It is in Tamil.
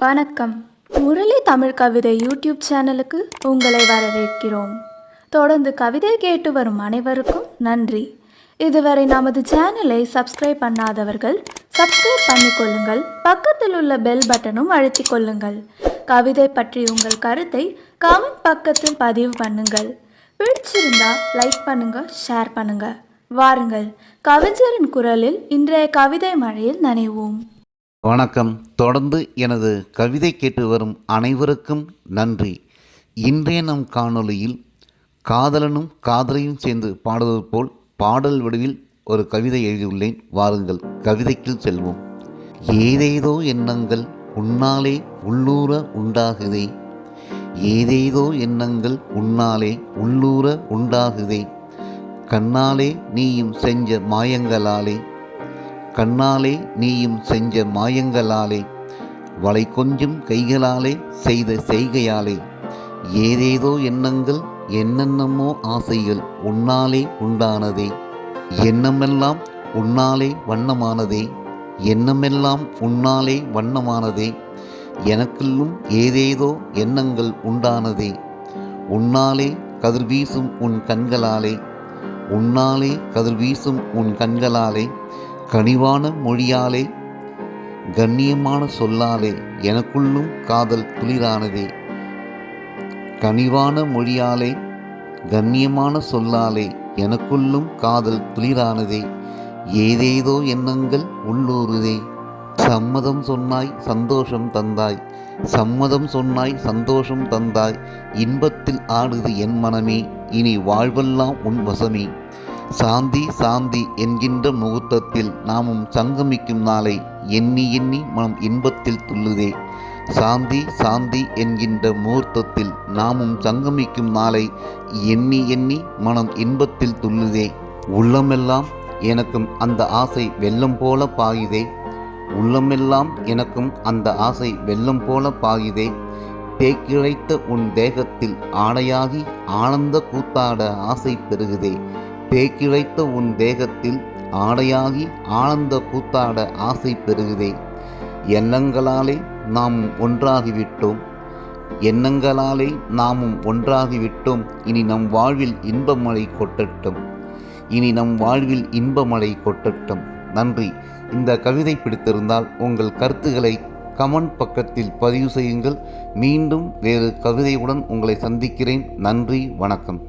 வணக்கம். முரளி தமிழ் கவிதை யூடியூப் சேனலுக்கு உங்களை வரவேற்கிறோம். தொடர்ந்து கவிதை கேட்டு வரும் அனைவருக்கும் நன்றி. இதுவரை நமது சேனலை சப்ஸ்கிரைப் பண்ணாதவர்கள் சப்ஸ்கிரைப் பண்ணிக்கொள்ளுங்கள். பக்கத்தில் உள்ள பெல் பட்டனும் அழுத்திக் கொள்ளுங்கள். கவிதை பற்றி உங்கள் கருத்தை கமெண்ட் பக்கத்தில் பதிவு பண்ணுங்கள். பிடிச்சிருந்தா லைக் பண்ணுங்க, ஷேர் பண்ணுங்க. வாருங்கள், கவிஞரின் குரலில் இன்றைய கவிதை மழையில் நனைவோம். வணக்கம். தொடர்ந்து எனது கவிதை கேட்டு வரும் அனைவருக்கும் நன்றி. இன்றைய நம் காணொளியில் காதலனும் காதலையும் சேர்ந்து பாடுவது போல் பாடல் வடிவில் ஒரு கவிதை எழுதியுள்ளேன். வாருங்கள், கவிதைக்குள் செல்வோம். ஏதேதோ எண்ணங்கள் உன்னாலே உள்ளூர உண்டாகுதே, ஏதேதோ எண்ணங்கள் உன்னாலே உள்ளூர உண்டாகுதே, கண்ணாலே நீயும் செஞ்ச மாயங்களாலே, கண்ணாலே நீயும் செஞ்ச மாயங்களாலே, வளை கொஞ்சம் கைகளாலே செய்த செய்கையாலே, ஏதேதோ எண்ணங்கள் என்னென்னமோ ஆசைகள் உன்னாலே உண்டானதே, எண்ணமெல்லாம் உன்னாலே வண்ணமானதே, எண்ணமெல்லாம் உன்னாலே வண்ணமானதே, எனக்குள்ளும் ஏதேதோ எண்ணங்கள் உண்டானதே, உன்னாலே கதிர்வீசும் உன் கண்களாலே, உன்னாலே கதிர்வீசும் உன் கண்களாலே, கனிவான மொழியாலே கண்ணியமான சொல்லாலே எனக்குள்ளும் காதல் துளிரானதே, கனிவான மொழியாலே கண்ணியமான சொல்லாலே எனக்குள்ளும் காதல் துளிரானதே, ஏதேதோ எண்ணங்கள் உள்ளூருதே. சம்மதம் சொன்னாய் சந்தோஷம் தந்தாய், சம்மதம் சொன்னாய் சந்தோஷம் தந்தாய், இன்பத்தில் ஆடுது என் மனமே, இனி வாழ்வெல்லாம் உன் வசமே, சாந்தி சாந்தி என்கின்ற முகூர்த்தத்தில் நாமும் சங்கமிக்கும் நாளை எண்ணி எண்ணி மனம் இன்பத்தில் துள்ளுதே, சாந்தி சாந்தி என்கின்ற முகூர்த்தத்தில் நாமும் சங்கமிக்கும் நாளை எண்ணி எண்ணி மனம் இன்பத்தில் துள்ளுதே, உள்ளமெல்லாம் எனக்கும் அந்த ஆசை வெள்ளம் போல பாயுதே, உள்ளமெல்லாம் எனக்கும் அந்த ஆசை வெள்ளம் போல பாயுதே, தேக்கிழைத்த உன் தேகத்தில் ஆடையாகி ஆனந்த கூத்தாட ஆசை பெருகுதே, தேக்கிழைத்த உன் தேகத்தில் ஆடையாகி ஆனந்த கூத்தாட ஆசை பெருகுதே, எண்ணங்களாலே நாமும் ஒன்றாகிவிட்டோம், எண்ணங்களாலே நாமும் ஒன்றாகிவிட்டோம், இனி நம் வாழ்வில் இன்பமழை கொட்டட்டும், இனி நம் வாழ்வில் இன்பமழை கொட்டட்டும். நன்றி. இந்த கவிதை பிடித்திருந்தால் உங்கள் கருத்துக்களை கமெண்ட் பக்கத்தில் பதிவு செய்யுங்கள். மீண்டும் வேறு கவிதையுடன் உங்களை சந்திக்கிறேன். நன்றி, வணக்கம்.